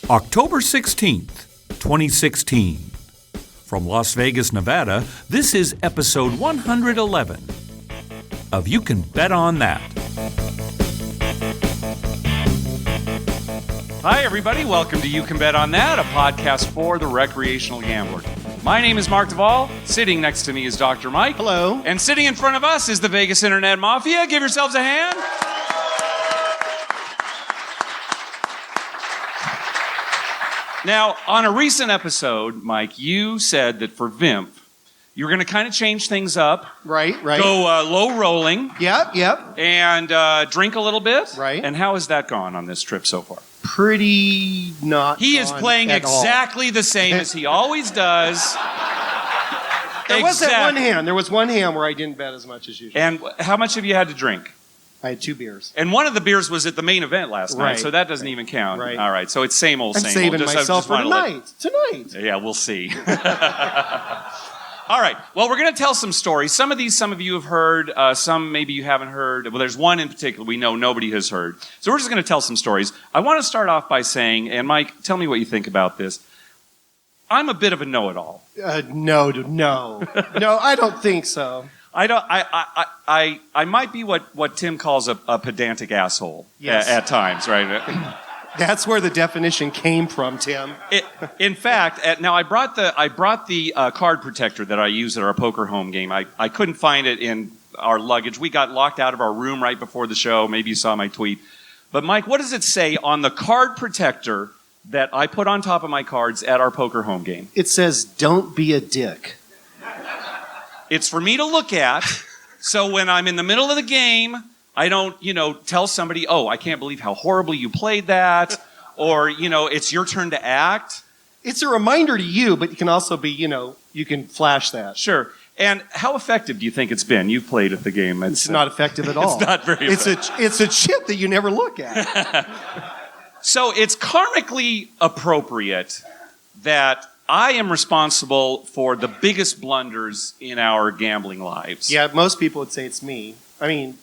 October 16th, 2016. From Las Vegas, Nevada, this is episode 111 of You Can Bet on That. Hi, everybody. Welcome to You Can Bet on That, a podcast for the recreational gambler. My name is Mark Duvall. Sitting next to me is Dr. Mike. Hello. And sitting in front of us is the Vegas Internet Mafia. Give yourselves a hand. Now, on a recent episode, Mike, you said that for VIMFP, you were going to kind of change things up. Right. Go low rolling. Yep. And drink a little bit. Right. And how has that gone on this trip so far? Pretty not. He is playing exactly the same as he always does. There was that one hand. There was one hand where I didn't bet as much as usual. And how much have you had to drink? I had 2 beers. And one of the beers was at the main event last night, so that doesn't even count. Right. All right, so it's same old. I'm saving myself for tonight. Yeah, we'll see. All right, well, we're going to tell some stories. Some of you have heard, some maybe you haven't heard. Well, there's one in particular we know nobody has heard. So we're just going to tell some stories. I want to start off by saying, and Mike, tell me what you think about this. I'm a bit of a know-it-all. No, I don't think so. I might be what Tim calls a pedantic asshole. Yes. At times, right? That's where the definition came from, Tim. In fact, now I brought the card protector that I use at our poker home game. I couldn't find it in our luggage. We got locked out of our room right before the show. Maybe you saw my tweet. But Mike, what does it say on the card protector that I put on top of my cards at our poker home game? It says, "Don't be a dick." It's for me to look at, so when I'm in the middle of the game, I don't, tell somebody, "Oh, I can't believe how horribly you played that," or, "It's your turn to act." It's a reminder to you, but it can also be, you can flash that. Sure. And how effective do you think it's been? You've played at the game. It's not effective at all. It's not very effective. It's a chip that you never look at. So it's karmically appropriate that I am responsible for the biggest blunders in our gambling lives. Yeah, most people would say it's me. I mean,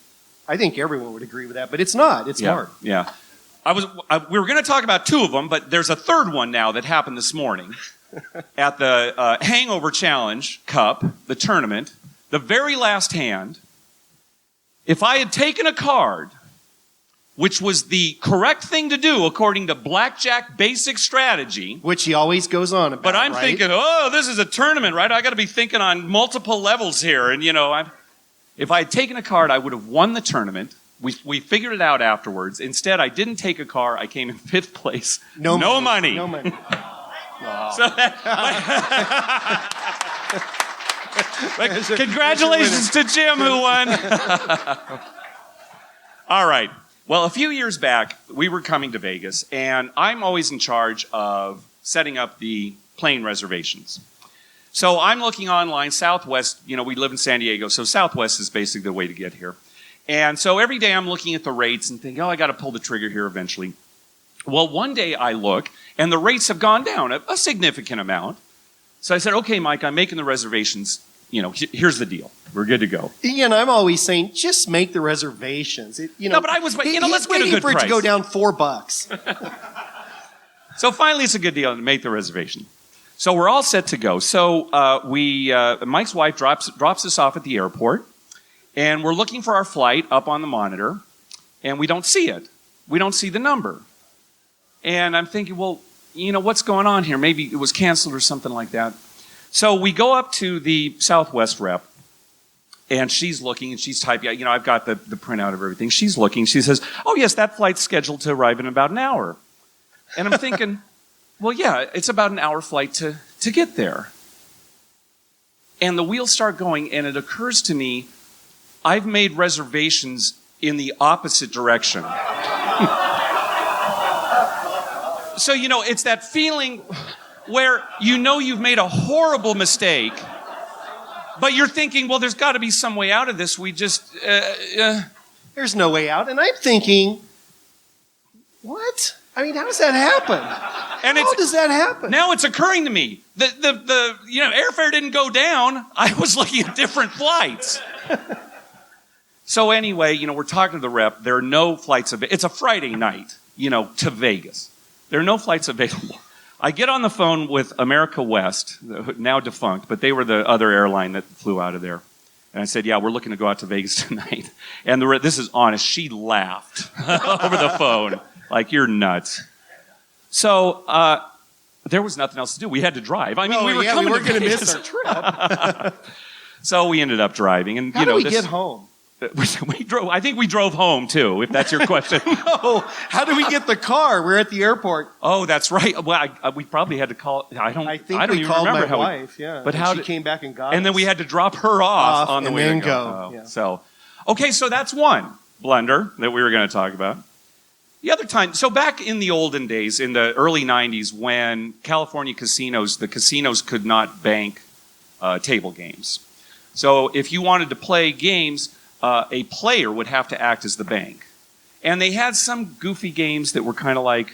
I think everyone would agree with that, but it's not. It's Mark. Yeah. We were going to talk about 2 of them, but there's a third one now that happened this morning at the Hangover Challenge Cup, the tournament, the very last hand. If I had taken a card, which was the correct thing to do according to blackjack basic strategy. Which he always goes on about, but I'm thinking, this is a tournament, right? I got to be thinking on multiple levels here. And, if I had taken a card, I would have won the tournament. We figured it out afterwards. Instead, I didn't take a card. I came in 5th place. No money. No money. Wow. So congratulations to Jim, who won. All right. Well, a few years back, we were coming to Vegas, and I'm always in charge of setting up the plane reservations. So I'm looking online, Southwest, we live in San Diego, so Southwest is basically the way to get here. And so every day I'm looking at the rates and thinking, I got to pull the trigger here eventually. Well, one day I look, and the rates have gone down a significant amount. So I said, okay, Mike, I'm making the reservations. Here's the deal. We're good to go. I'm always saying, just make the reservations. No, but I was, let's get a good price. Waiting for it to go down $4. So finally, it's a good deal to make the reservation. So we're all set to go. So Mike's wife drops us off at the airport, and we're looking for our flight up on the monitor, and we don't see it. We don't see the number. And I'm thinking, well, what's going on here? Maybe it was canceled or something like that. So we go up to the Southwest rep, and she's looking, and she's typing. I've got the printout of everything. She's looking. She says, oh, yes, that flight's scheduled to arrive in about an hour. And I'm thinking, well, yeah, it's about an hour flight to get there. And the wheels start going, and it occurs to me, I've made reservations in the opposite direction. So, it's that feeling where you've made a horrible mistake, but you're thinking, well, there's got to be some way out of this. We just... There's no way out. And I'm thinking, what? I mean, how does that happen? How does that happen? Now it's occurring to me. The airfare didn't go down. I was looking at different flights. So anyway, we're talking to the rep. There are no flights. It's a Friday night, to Vegas. There are no flights available. I get on the phone with America West, now defunct, but they were the other airline that flew out of there. And I said, yeah, we're looking to go out to Vegas tonight. And this is honest, she laughed over the phone, like, you're nuts. So there was nothing else to do. We had to drive. I mean, we were going to miss our trip. So we ended up driving. And, How do we get home? We drove. I think we drove home, too, if that's your question. No. How did we get the car? We're at the airport. Oh, that's right. Well, we probably had to call. I don't we even called remember my wife, yeah. But how she came back and got us. And then we had to drop her off on the way and to go. Yeah. So, okay, so that's one blunder that we were going to talk about. The other time, so back in the olden days, in the early 90s, when California the casinos could not bank table games. So if you wanted to play games, a player would have to act as the bank. And they had some goofy games that were kind of like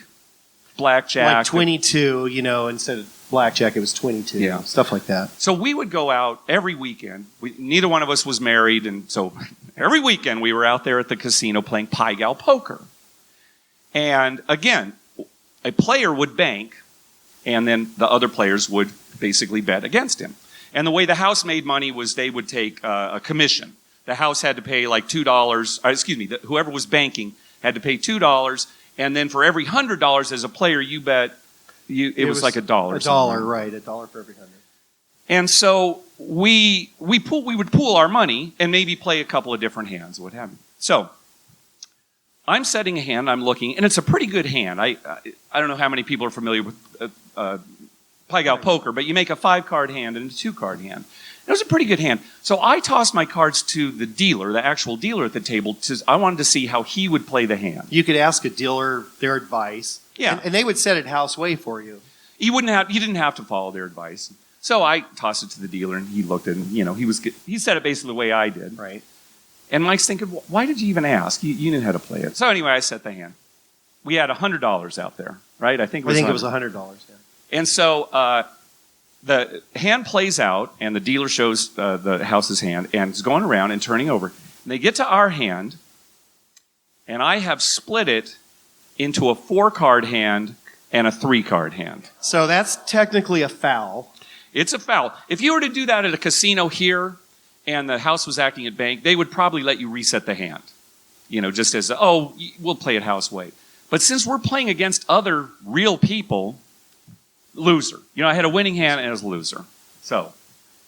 blackjack. Like 22, instead of blackjack, it was 22. Yeah. Stuff like that. So we would go out every weekend. Neither one of us was married, and so every weekend we were out there at the casino playing Pai Gow Poker. And again, a player would bank, and then the other players would basically bet against him. And the way the house made money was they would take a commission. The house had to pay like $2. Whoever was banking had to pay $2, and then for every $100 as a player you bet, it was like $1. $1, right? $1 for every 100. And so we would pool our money and maybe play a couple of different hands, what have you. So I'm setting a hand, I'm looking, and it's a pretty good hand. I don't know how many people are familiar with Pai Gow Poker, but you make a 5-card hand and a 2-card hand. It was a pretty good hand. So I tossed my cards to the dealer, the actual dealer at the table. I wanted to see how he would play the hand. You could ask a dealer their advice. Yeah. And they would set it house way for you. You didn't have to follow their advice. So I tossed it to the dealer, and he looked at it, and, he said it basically the way I did. Right. And Mike's thinking, why did you even ask? You knew how to play it. So anyway, I set the hand. We had $100 out there, right? I think it was $100, yeah. And so the hand plays out, and the dealer shows the house's hand, and it's going around and turning over. And they get to our hand, and I have split it into a 4-card hand and a 3-card hand. So that's technically a foul. It's a foul. If you were to do that at a casino here, and the house was acting at bank, they would probably let you reset the hand. Just as, we'll play it house way. But since we're playing against other real people, loser. I had a winning hand and it was a loser. So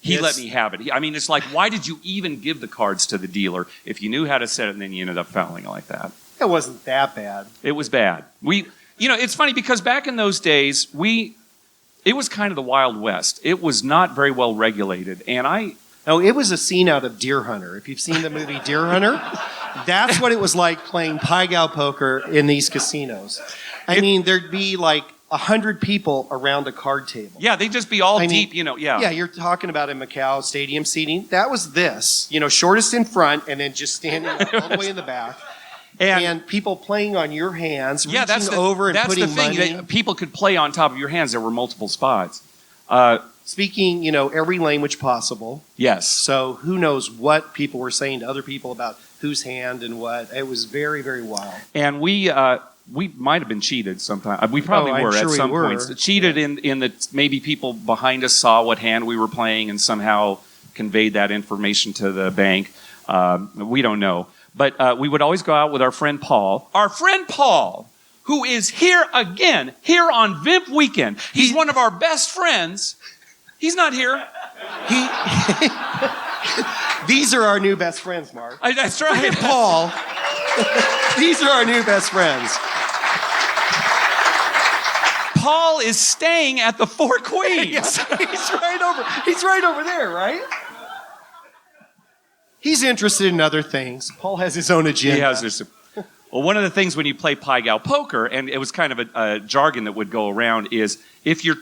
he let me have it. It's like, why did you even give the cards to the dealer if you knew how to set it and then you ended up fouling like that? It wasn't that bad. It was bad. It's funny because back in those days, it was kind of the Wild West. It was not very well regulated. And No, it was a scene out of Deer Hunter. If you've seen the movie Deer Hunter, that's what it was like playing Pai Gow Poker in these casinos. There'd be like 100 people around a card table. Yeah, they'd just be all deep, yeah. Yeah, you're talking about in Macau stadium seating. That was this, shortest in front and then just standing all the way in the back. And people playing on your hands, reaching over and putting money. That's the thing, that people could play on top of your hands. There were multiple spots. Speaking, every language possible. Yes. So who knows what people were saying to other people about whose hand and what. It was very, very wild. And we might have been cheated sometime. We probably were at some points. Cheated in that maybe people behind us saw what hand we were playing and somehow conveyed that information to the bank. We don't know. But we would always go out with our friend Paul. Our friend Paul, who is here again, here on VIMFP weekend. He's one of our best friends. He's not here. These are our new best friends, Mark. That's right. Paul. These are our new best friends. Paul is staying at the Four Queens. He's right over there, right? He's interested in other things. Paul has his own agenda. He has this. Well, one of the things when you play Pai Gow Poker, and it was kind of a jargon that would go around, is if you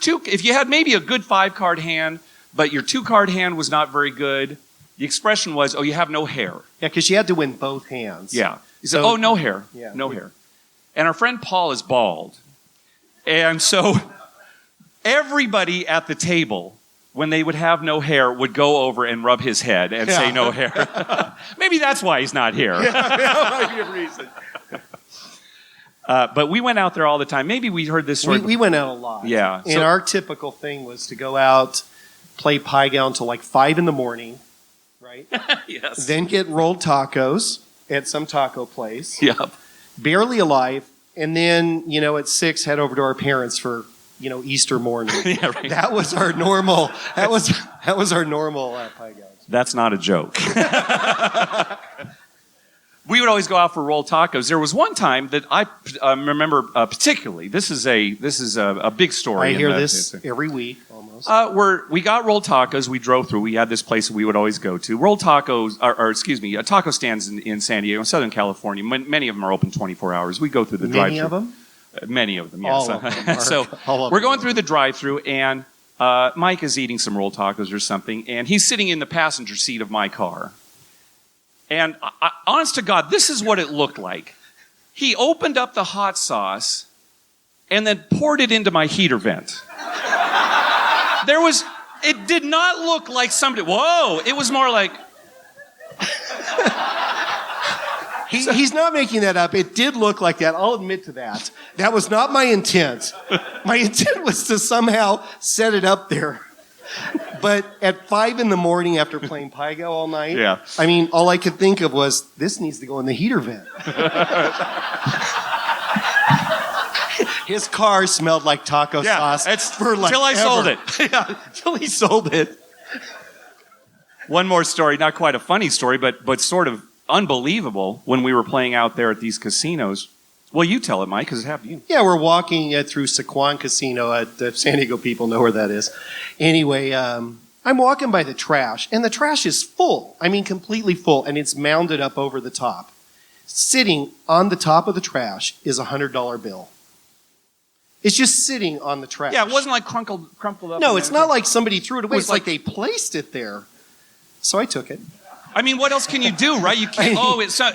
had maybe a good 5-card hand, but your 2-card hand was not very good, the expression was, you have no hair. Yeah, because you had to win both hands. Yeah. He said, no hair. Yeah. No hair. And our friend Paul is bald. And so everybody at the table, when they would have no hair, would go over and rub his head and say no hair. Maybe that's why he's not here. Yeah, that might be a reason. But we went out there all the time. Maybe we heard this story. We went out a lot. Yeah. And our typical thing was to go out, play Pai Gow until like 5 in the morning, right? Yes. Then get rolled tacos at some taco place. Yep. Barely alive. And then, at 6, head over to our parents for, Easter morning. Yeah, right. That was our normal, that was our normal Pai Gow. That's not a joke. We would always go out for rolled tacos. There was one time that I remember particularly. This is a big story. I hear this every week almost. Where we got rolled tacos, we drove through. We had this place that we would always go to. Rolled tacos, taco stands in San Diego, in Southern California. Many of them are open 24 hours. We go through the drive-thru. Many of them? Many of them, yes. All of them. So we're going through the drive-through, and Mike is eating some rolled tacos or something, and he's sitting in the passenger seat of my car. And honest to God, this is what it looked like. He opened up the hot sauce and then poured it into my heater vent. It did not look like somebody, whoa, it was more like. He's not making that up. It did look like that. I'll admit to that. That was not my intent. My intent was to somehow set it up there. But at 5 in the morning after playing Pai Gow all night, Yeah. All I could think of was, this needs to go in the heater vent. His car smelled like taco sauce for like till I sold it. Yeah, till he sold it. One more story, not quite a funny story, but sort of unbelievable when we were playing out there at these casinos. Well, you tell it, Mike, because it happened to you. Yeah, we're walking through Sequan Casino at San Diego. People know where that is. Anyway, I'm walking by the trash, and the trash is full. Completely full, and it's mounded up over the top. Sitting on the top of the trash is a $100 bill. It's just sitting on the trash. Yeah, it wasn't like crumpled up. No, it's not like somebody threw it away. It was It's like they placed it there. So I took it. What else can you do, right? You can't.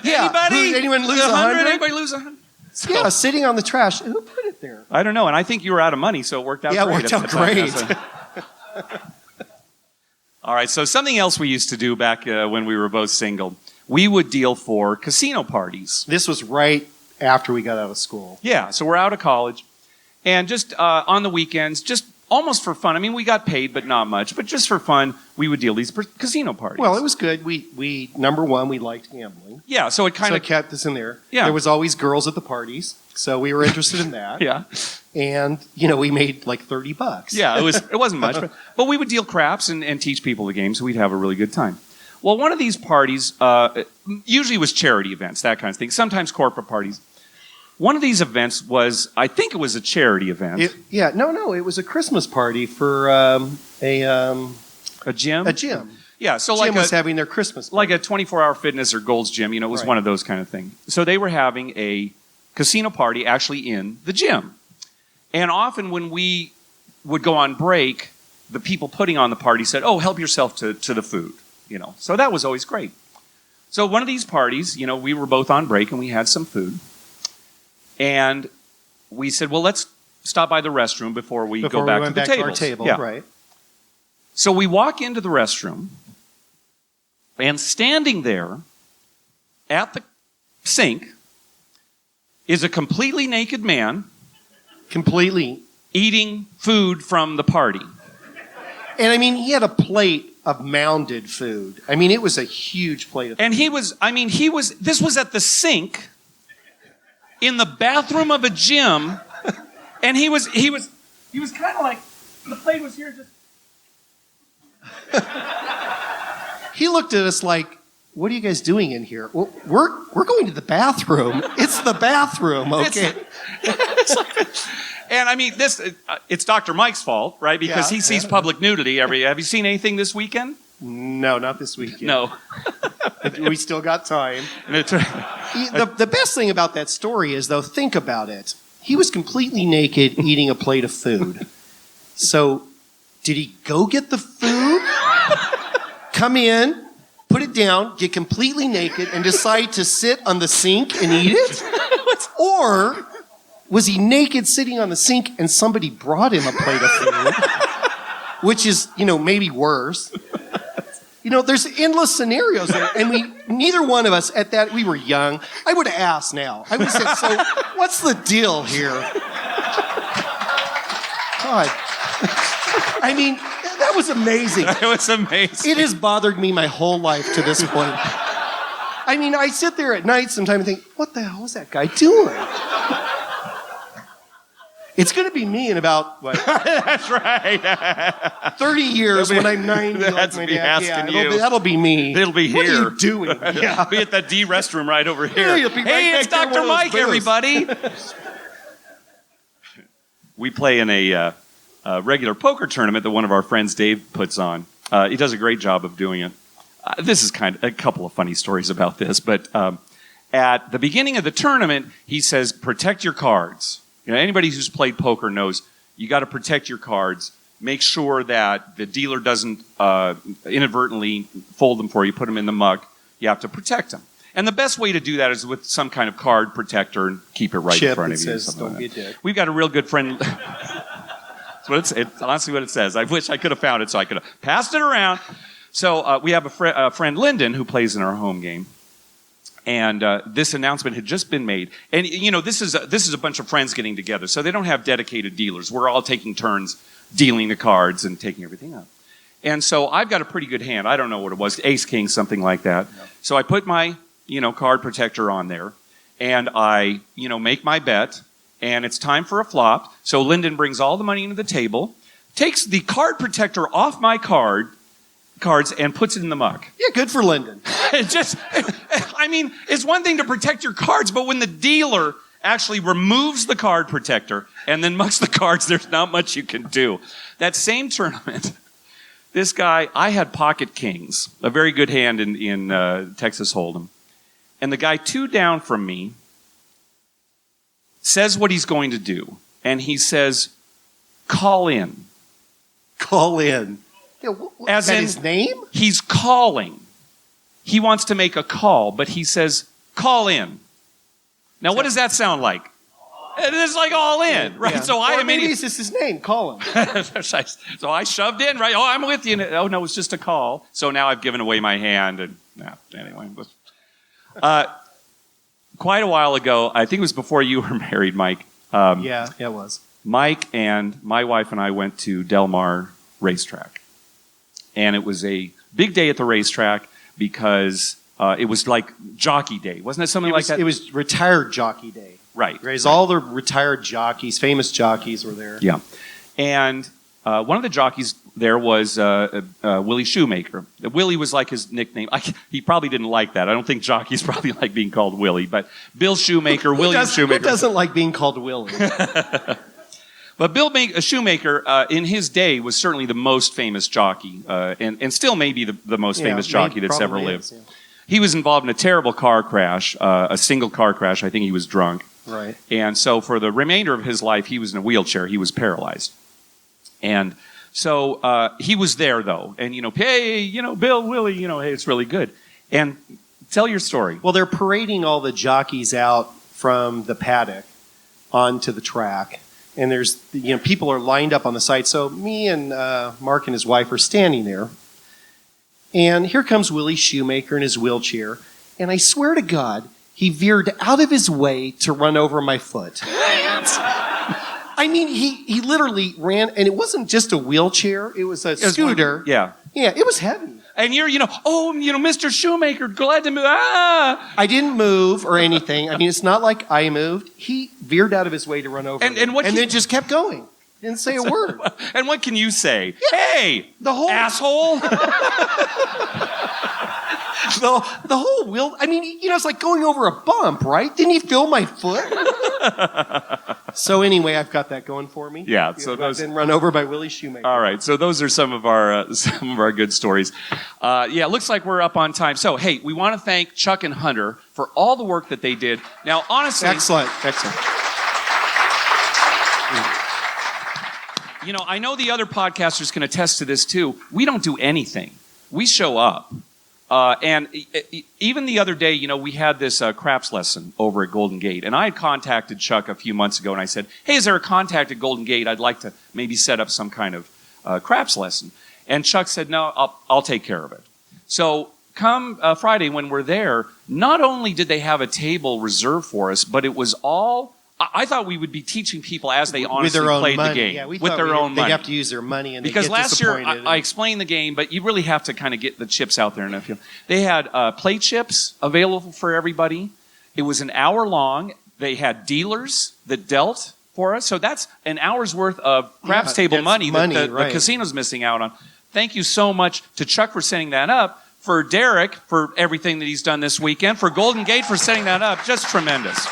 Yeah. Anybody? Anyone lose 100? Anybody lose 100? So, Yeah, sitting on the trash. Who put it there? I don't know, and I think you were out of money, so it worked out great. Yeah, it worked at out the time. great. So- All right, so something else we used to do back when we were both single, we would deal for casino parties. This was right after we got out of school. Yeah, so we're out of college, and just on the weekends, just almost for fun. We got paid, but not much. But just for fun, we would deal these casino parties. Well, it was good. We number one, we liked gambling. Yeah, so it kind So of it kept us in there. Yeah. There was always girls at the parties, so we were interested in that. yeah. And, we made like $30. Yeah, it wasn't much, but we would deal craps and teach people the game, so we'd have a really good time. Well, one of these parties usually was charity events, that kind of thing. Sometimes corporate parties. One of these events was, I think it was a charity event. It was a Christmas party for A gym. a gym. Yeah, so Gym was having their Christmas party. like a 24-hour fitness or Gold's Gym. It was Right. one of those kind of things. So they were having a casino party actually in the gym. And often when we would go on break, the people putting on the party said, "Oh, help yourself to the food." So that was always great. So one of these parties, we were both on break and we had some food. And we said, well, let's stop by the restroom before we go back to the to our table, Yeah. right? So we walk into the restroom, and standing there at the sink is a completely naked man Completely. eating food from the party. And he had a plate of mounded food. It was a huge plate of food. And this was at the sink in the bathroom of a gym, and he was kind of like, the plate was here just. He looked at us like, "What are you guys doing in here?" Well, we're going to the bathroom. It's the bathroom, okay? And it's Dr. Mike's fault, right? Because Yeah, he sees public nudity have you seen anything this weekend? No, not this weekend. No. We still got time. And it- The best thing about that story is, though, think about it. He was completely naked eating a plate of food. So, did he go get the food, come in, put it down, get completely naked, and decide to sit on the sink and eat it? Or was he naked sitting on the sink and somebody brought him a plate of food? Which is, maybe worse. There's endless scenarios there. And neither one of us at that, we were young. I would have asked now. I would have said, so What's the deal here? God. I mean, that was amazing. It was amazing. It has bothered me my whole life to this point. I mean, I sit there at night sometimes and think, what the hell is that guy doing? It's going to be me in about, what? That's right. 30 years when I'm 90. That's like me my dad. asking Yeah, you. that'll be me. It'll be What here. are you doing? Yeah. Be at the D restroom right over here. Yeah, you'll be right Hey, it's back there, Dr. one of those Mike, booths. everybody. We play in a regular poker tournament that one of our friends, Dave, puts on. He does a great job of doing it. This is kind of a couple of funny stories about this, but at the beginning of the tournament, he says, protect your cards. You know, anybody who's played poker knows you got to protect your cards. Make sure that the dealer doesn't inadvertently fold them for you, put them in the muck. You have to protect them. And the best way to do that is with some kind of card protector and keep it right in Chip front that of you. says, something don't like be a that. dick. We've got a real good friend. It's honestly what it says. I wish I could have found it so I could have passed it around. So we have a friend, Lyndon, who plays in our home game. And this announcement had just been made. And, you know, this is a bunch of friends getting together. So they don't have dedicated dealers. We're all taking turns dealing the cards and taking everything up. And so I've got a pretty good hand. I don't know what it was, ace, king, something like that. Yeah. So I put my, card protector on there. And I, make my bet. And it's time for a flop. So Lyndon brings all the money into the table, takes the card protector off my cards and puts it in the muck. Yeah, good for Lyndon. It's one thing to protect your cards, but when the dealer actually removes the card protector and then mucks the cards, there's not much you can do. That same tournament, this guy, I had pocket kings, a very good hand in Texas Hold'em. And the guy 2 down from me says what he's going to do. And he says, call in. Call in. Yeah, As in, his name? He's calling. He wants to make a call, but he says, call in. Now, what does that sound like? It's like all in, right? Yeah. So maybe it's just his name. Call him. So I shoved in, right? Oh, I'm with you. Oh, no, it's just a call. So now I've given away my hand. And anyway. Quite a while ago, I think it was before you were married, Mike. Yeah, it was. Mike and my wife and I went to Del Mar Racetrack. And it was a big day at the racetrack because it was like jockey day. Wasn't it something like that? It was retired jockey day. Right. All the retired jockeys, famous jockeys were there. Yeah. And one of the jockeys there was Willie Shoemaker. Willie was like his nickname. He probably didn't like that. I don't think jockeys probably like being called Willie. But Bill Shoemaker, William Shoemaker. Who doesn't like being called Willie? But Bill Shoemaker, in his day, was certainly the most famous jockey, and still maybe the most famous jockey that's ever lived. Yeah. He was involved in a terrible car crash, a single car crash. I think he was drunk. Right. And so for the remainder of his life, he was in a wheelchair. He was paralyzed. And so he was there, though. And, hey, Bill, Willie, hey, it's really good. And tell your story. Well, they're parading all the jockeys out from the paddock onto the track. And there's, people are lined up on the side. So me and Mark and his wife are standing there. And here comes Willie Shoemaker in his wheelchair. And I swear to God, he veered out of his way to run over my foot. I mean, he literally ran, and it wasn't just a wheelchair. It was a scooter. Yeah. Yeah, it was heavy. And you're, Mr. Shoemaker, glad to move. Ah! I didn't move or anything. I mean, it's not like I moved. He veered out of his way to run over me. And then just kept going. Didn't say a word. And what can you say? Yeah. Hey, the whole asshole. the whole wheel. I mean, it's like going over a bump, right? Didn't he feel my foot? So anyway, I've got that going for me. Yeah. So I've been run over by Willie Shoemaker. All right. So those are some of our good stories. It looks like we're up on time. So hey, we want to thank Chuck and Hunter for all the work that they did. Now, honestly, excellent. I know the other podcasters can attest to this too. We don't do anything. We show up. And even the other day, we had this craps lesson over at Golden Gate. And I had contacted Chuck a few months ago, and I said, hey, is there a contact at Golden Gate? I'd like to maybe set up some kind of craps lesson. And Chuck said, no, I'll take care of it. So come Friday when we're there, not only did they have a table reserved for us, but it was all I thought we would be teaching people as they with honestly their own played money. the game. Yeah, we with thought their own they'd money. have to use their money, and Because they get last year disappointed. I explained the game, but you really have to kind of get the chips out there. They had play chips available for everybody. It was an hour long. They had dealers that dealt for us. So that's an hour's worth of craps table money that the casino's missing out on. Thank you so much to Chuck for setting that up, for Derek for everything that he's done this weekend, for Golden Gate for setting that up. Just tremendous.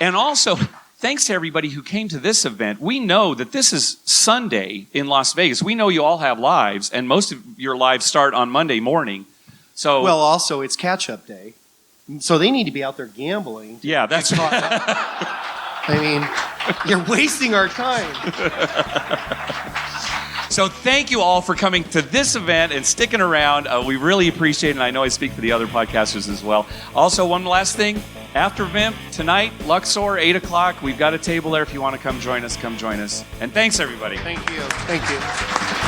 And also, thanks to everybody who came to this event. We know that this is Sunday in Las Vegas. We know you all have lives, and most of your lives start on Monday morning. So, well, also, it's catch-up day. So they need to be out there gambling. Yeah, that's I mean, you're wasting our time. So thank you all for coming to this event and sticking around. We really appreciate it, and I know I speak for the other podcasters as well. Also, one last thing. After VIMP, tonight, Luxor, 8 o'clock. We've got a table there. If you want to come join us, come join us. And thanks, everybody. Thank you. Thank you.